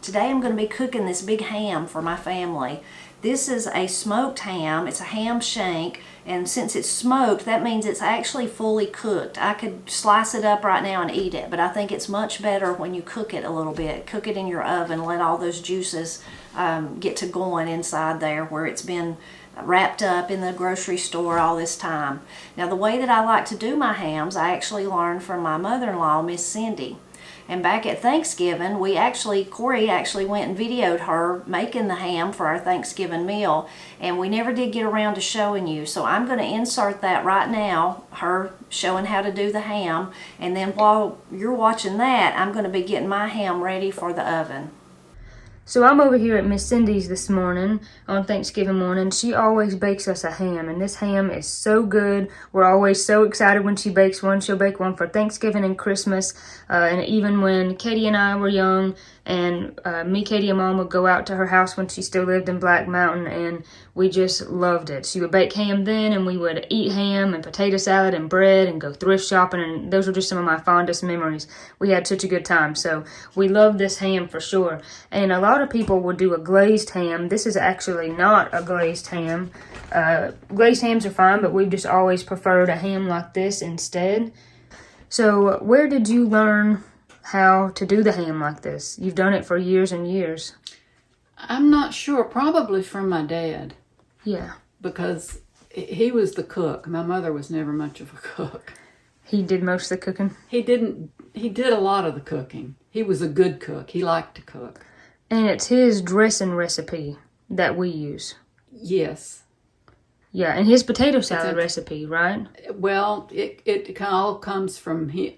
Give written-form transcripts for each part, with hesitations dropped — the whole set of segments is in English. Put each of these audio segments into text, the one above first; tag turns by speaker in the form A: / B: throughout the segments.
A: Today I'm going to be cooking this big ham for my family. This is a smoked ham. It's a ham shank, and since it's smoked, that means it's actually fully cooked. I could slice it up right now and eat it, but I think it's much better when you cook it a little bit. Cook it in your oven, let all those juices get to going inside there where it's been wrapped up in the grocery store all this time. Now, the way that I like to do my hams, I actually learned from my mother-in-law, Miss Cindy. And back at Thanksgiving, Corey actually went and videoed her making the ham for our Thanksgiving meal, and we never did get around to showing you. So I'm going to insert that right now, her showing how to do the ham, and then while you're watching that, I'm going to be getting my ham ready for the oven.
B: So I'm over here at Miss Cindy's this morning, on Thanksgiving morning. She always bakes us a ham, and this ham is so good. We're always so excited when she bakes one. She'll bake one for Thanksgiving and Christmas, and even when Katie and I were young, and me, Katie, and Mom would go out to her house when she still lived in Black Mountain, and we just loved it. She would bake ham then, and we would eat ham and potato salad and bread and go thrift shopping, and those were just some of my fondest memories. We had such a good time, so we love this ham for sure. And a lot of people will do a glazed ham. This is actually not a glazed ham. Glazed hams are fine, but we've just always preferred a ham like this instead. So where did you learn how to do the ham like this? You've done it for years and years.
C: I'm not sure. Probably from my dad.
B: Yeah.
C: Because he was the cook. My mother was never much of a cook.
B: He did most of the cooking?
C: He did a lot of the cooking. He was a good cook. He liked to cook.
B: And it's his dressing recipe that we use.
C: Yes.
B: Yeah, and his potato salad recipe, right?
C: Well, it all comes from him.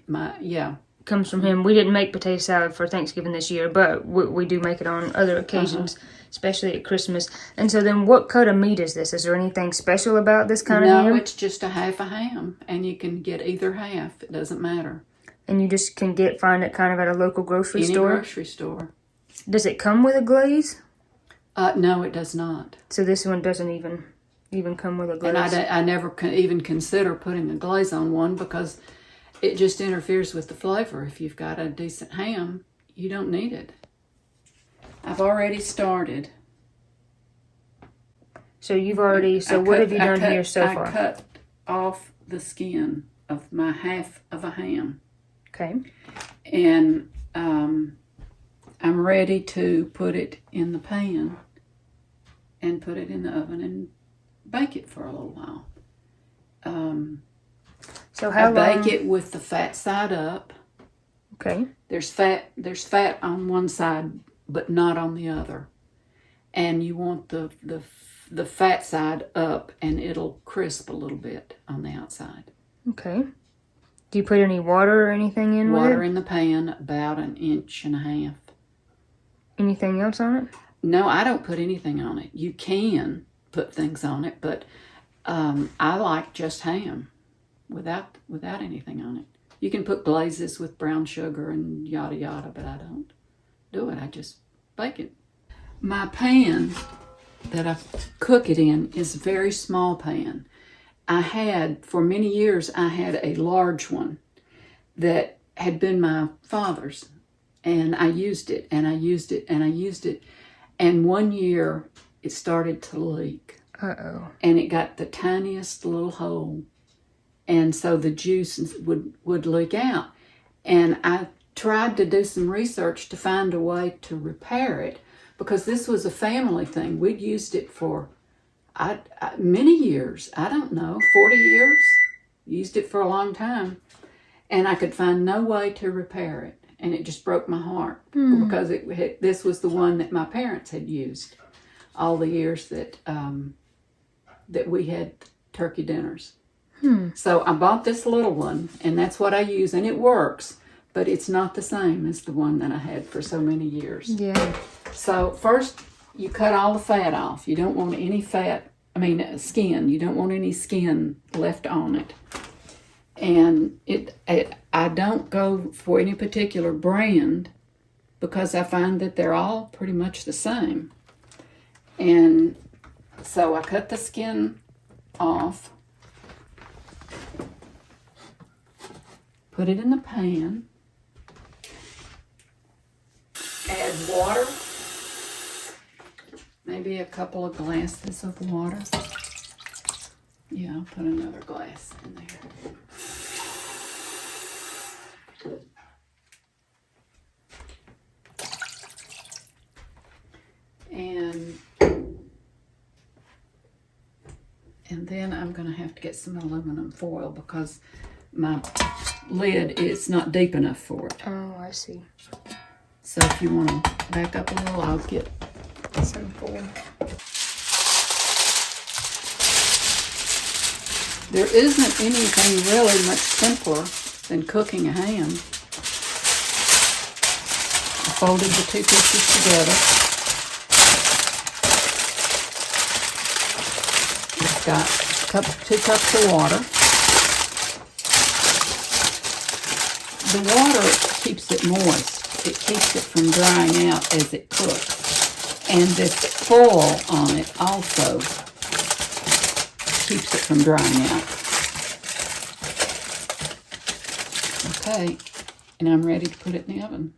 B: Comes from him. We didn't make potato salad for Thanksgiving this year, but we do make it on other occasions, especially at Christmas. And so then what cut of meat is this? Is there anything special about this kind of ham?
C: No, it's just a half a ham, and you can get either half. It doesn't matter.
B: And you just can find it kind of at a local grocery
C: store?
B: store?
C: Any grocery store.
B: Does it come with a glaze?
C: No, it does not.
B: So this one doesn't even come with a glaze?
C: And I never even consider putting a glaze on one because it just interferes with the flavor. If you've got a decent ham, you don't need it. I've already started.
B: So what have you done here so far?
C: I cut off the skin of my half of a ham.
B: Okay.
C: And I'm ready to put it in the pan and put it in the oven and bake it for a little while.
B: So how long?
C: I bake it with the fat side up.
B: Okay.
C: There's fat on one side, but not on the other. And you want the fat side up, and it'll crisp a little bit on the outside.
B: Okay. Do you put any water or anything in with it?
C: Water in the pan, about 1.5 inches.
B: Anything else on it?
C: No, I don't put anything on it. You can put things on it, but I like just ham without anything on it. You can put glazes with brown sugar and yada yada, but I don't do it. I just bake it. My pan that I cook it in is a very small pan. For many years, I had a large one that had been my father's, and I used it, and I used it, and I used it, and one year it started to leak.
B: Uh-oh.
C: And it got the tiniest little hole, and so the juice would leak out. And I tried to do some research to find a way to repair it, because this was a family thing. We'd used it for many years. I don't know, 40 years? Used it for a long time. And I could find no way to repair it. And it just broke my heart because this was the one that my parents had used all the years that we had turkey dinners. So I bought this little one, and that's what I use, and it works, but it's not the same as the one that I had for so many years.
B: Yeah.
C: So first, you cut all the fat off. You don't want any skin. You don't want any skin left on it. And I don't go for any particular brand because I find that they're all pretty much the same. And so I cut the skin off, put it in the pan, add water. Maybe a couple of glasses of water. Yeah, I'll put another glass in there. And then I'm going to have to get some aluminum foil because my lid is not deep enough for it.
B: Oh, I see.
C: So if you want to back up a little, I'll get
B: Some foil.
C: There isn't anything really much simpler than cooking a ham. I folded the two pieces together. It's got 2 cups of water. The water keeps it moist. It keeps it from drying out as it cooks. And this foil on it also keeps it from drying out. Okay, and I'm ready to put it in the oven.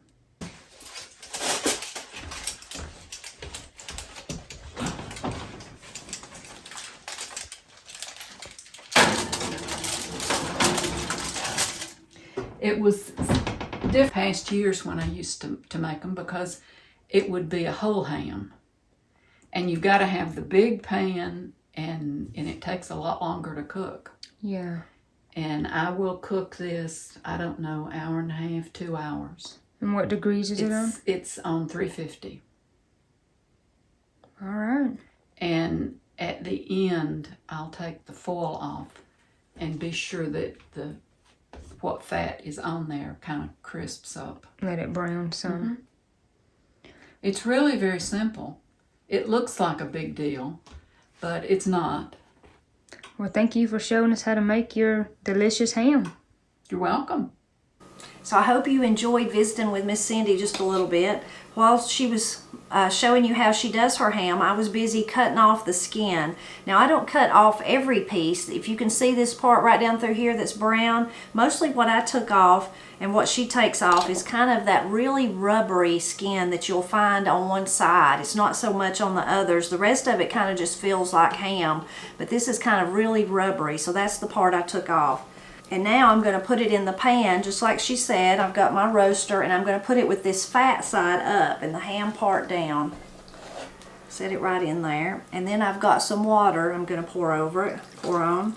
C: It was different past years when I used to make them because it would be a whole ham. And you've got to have the big pan and it takes a lot longer to cook.
B: Yeah.
C: And I will cook this, I don't know, 1.5 hours, 2 hours.
B: And what degrees is it on?
C: It's on 350.
B: All right.
C: And at the end, I'll take the foil off and be sure that what fat is on there kind of crisps up.
B: Let it brown some.
C: Mm-hmm. It's really very simple. It looks like a big deal, but it's not.
B: Well, thank you for showing us how to make your delicious ham.
C: You're welcome.
A: So I hope you enjoyed visiting with Miss Cindy just a little bit. While she was showing you how she does her ham, I was busy cutting off the skin. Now I don't cut off every piece. If you can see this part right down through here that's brown, mostly what I took off and what she takes off is kind of that really rubbery skin that you'll find on one side. It's not so much on the others. The rest of it kind of just feels like ham, but this is kind of really rubbery, so that's the part I took off. And now I'm going to put it in the pan, just like she said. I've got my roaster, and I'm going to put it with this fat side up and the ham part down. Set it right in there. And then I've got some water I'm going to pour over it, pour on.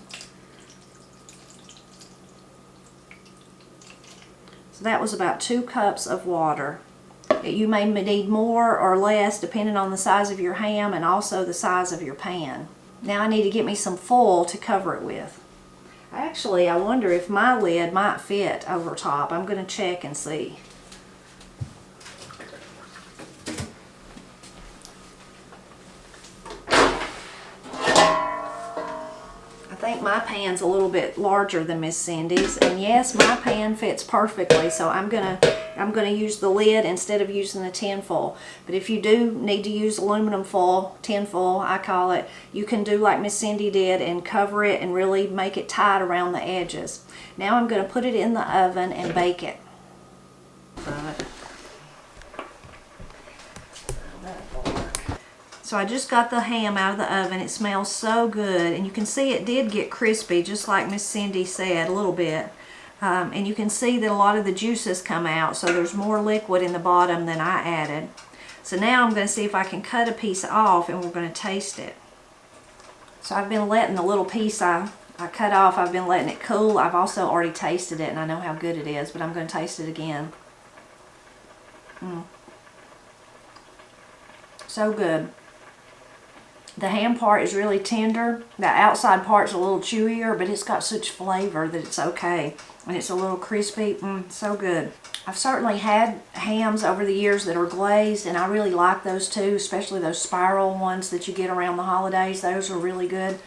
A: So that was about 2 cups of water. You may need more or less depending on the size of your ham and also the size of your pan. Now I need to get me some foil to cover it with. Actually, I wonder if my lid might fit over top. I'm going to check and see. I think my pan's a little bit larger than Miss Cindy's, and yes, my pan fits perfectly, so I'm gonna use the lid instead of using the tin foil. But if you do need to use aluminum foil, tin foil I call it, you can do like Miss Cindy did and cover it and really make it tight around the edges. Now I'm going to put it in the oven and bake it. So I just got the ham out of the oven. It smells so good, and you can see it did get crispy, just like Miss Cindy said, a little bit. And you can see that a lot of the juices come out, so there's more liquid in the bottom than I added. So now I'm going to see if I can cut a piece off, and we're going to taste it. So I've been letting the little piece I cut off, I've been letting it cool. I've also already tasted it, and I know how good it is, but I'm going to taste it again. So good. The ham part is really tender. The outside part's a little chewier, but it's got such flavor that it's okay. And it's a little crispy. So good. I've certainly had hams over the years that are glazed, and I really like those too, especially those spiral ones that you get around the holidays. Those are really good.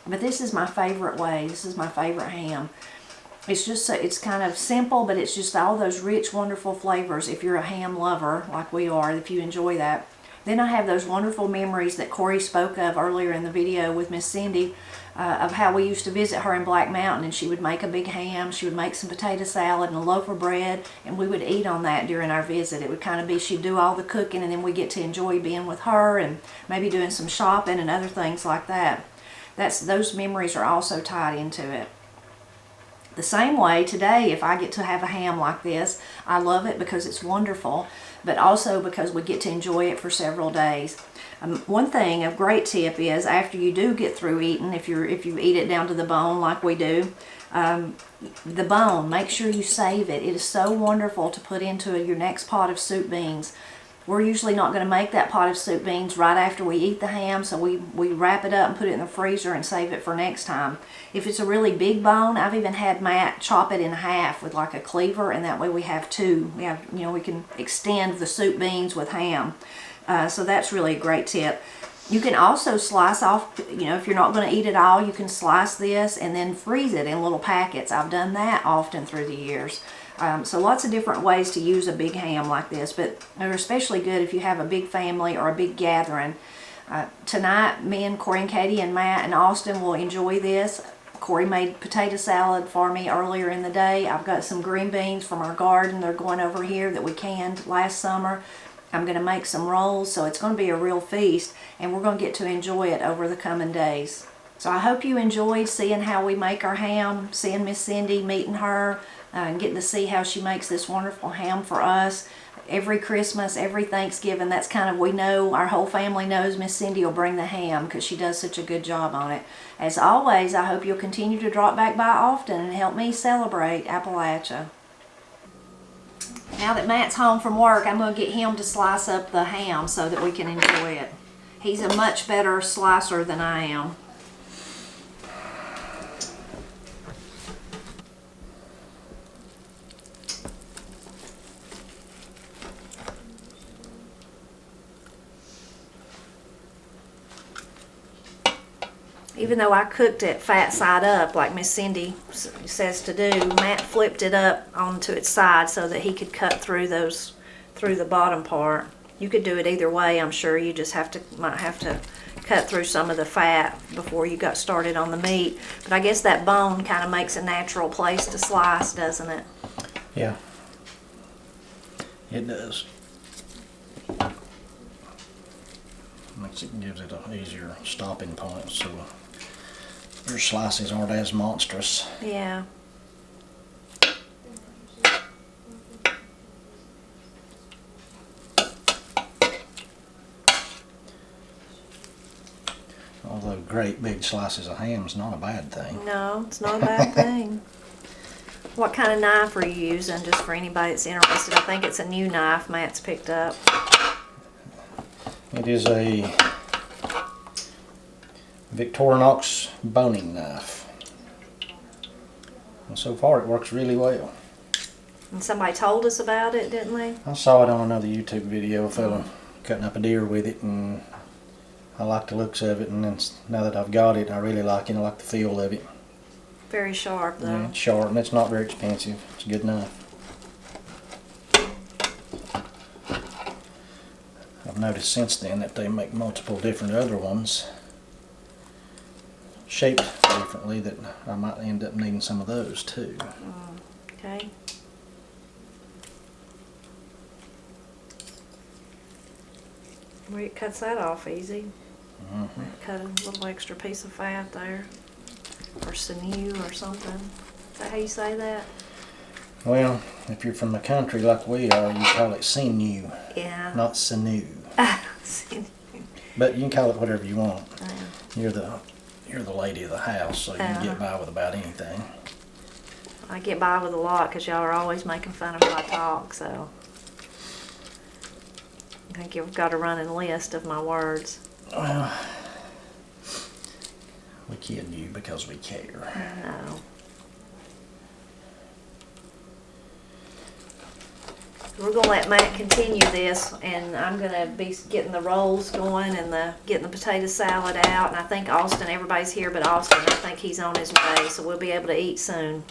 A: But this is my favorite way. This is my favorite ham. It's just, it's kind of simple, but it's just all those rich, wonderful flavors if you're a ham lover like we are, if you enjoy that. Then I have those wonderful memories that Corey spoke of earlier in the video with Miss Cindy, of how we used to visit her in Black Mountain, and she would make a big ham, she would make some potato salad and a loaf of bread, and we would eat on that during our visit. It would kind of be, she'd do all the cooking, and then we get to enjoy being with her and maybe doing some shopping and other things like that. Those memories are also tied into it. The same way today, if I get to have a ham like this, I love it because it's wonderful, but also because we get to enjoy it for several days. One thing, a great tip is, after you do get through eating, if you eat it down to the bone like we do, the bone, make sure you save it. It is so wonderful to put into your next pot of soup beans. We're usually not going to make that pot of soup beans right after we eat the ham, so we wrap it up and put it in the freezer and save it for next time. If it's a really big bone, I've even had Matt chop it in half with like a cleaver, and that way we have two. We can extend the soup beans with ham. So that's really a great tip. You can also slice off, if you're not going to eat it all, you can slice this and then freeze it in little packets. I've done that often through the years. So lots of different ways to use a big ham like this, but they're especially good if you have a big family or a big gathering. Tonight, me and Corey and Katie and Matt and Austin will enjoy this. Corey made potato salad for me earlier in the day. I've got some green beans from our garden. They're going over here that we canned last summer. I'm going to make some rolls, so it's going to be a real feast, and we're going to get to enjoy it over the coming days. So I hope you enjoyed seeing how we make our ham, seeing Miss Cindy, meeting her, and getting to see how she makes this wonderful ham for us. Every Christmas, every Thanksgiving, that's kind of, we know, our whole family knows Miss Cindy will bring the ham because she does such a good job on it. As always, I hope you'll continue to drop back by often and help me celebrate Appalachia. Now that Matt's home from work, I'm going to get him to slice up the ham so that we can enjoy it. He's a much better slicer than I am. Even though I cooked it fat side up like Miss Cindy says to do, Matt flipped it up onto its side so that he could cut through the bottom part. You could do it either way, I'm sure. You just might have to cut through some of the fat before you got started on the meat. But I guess that bone kind of makes a natural place to slice, doesn't it?
D: Yeah, it does. Gives it an easier stopping point, so your slices aren't as monstrous.
A: Yeah.
D: Although great big slices of ham is not a bad thing.
A: No, it's not a bad thing. What kind of knife are you using, just for anybody that's interested? I think it's a new knife Matt's picked up.
D: It is a Victorinox boning knife. And so far it works really well.
A: And somebody told us about it, didn't they?
D: I saw it on another YouTube video, a fella cutting up a deer with it, and I like the looks of it, and then now that I've got it, I really like it. I like the feel of it.
A: Very sharp, though.
D: Yeah, it's sharp, and it's not very expensive. It's a good knife. I've noticed since then that they make multiple different other ones shaped differently, that I might end up needing some of those too.
A: Okay. Well, it cuts that off easy. Cut a little extra piece of fat there, or sinew or something. Is that how you say that?
D: Well, if you're from the country like we are, you call it sinew,
A: Yeah.
D: not sinew.
A: Sinew.
D: But you can call it whatever you want.
A: Yeah.
D: You're the lady of the house, so you can get by with about anything.
A: I get by with a lot because y'all are always making fun of my talk, so I think you've got a running list of my words.
D: Well, we kid you because we care.
A: No. We're going to let Matt continue this, and I'm going to be getting the rolls going and getting the potato salad out. And I think Austin, everybody's here but Austin, I think he's on his way, so we'll be able to eat soon.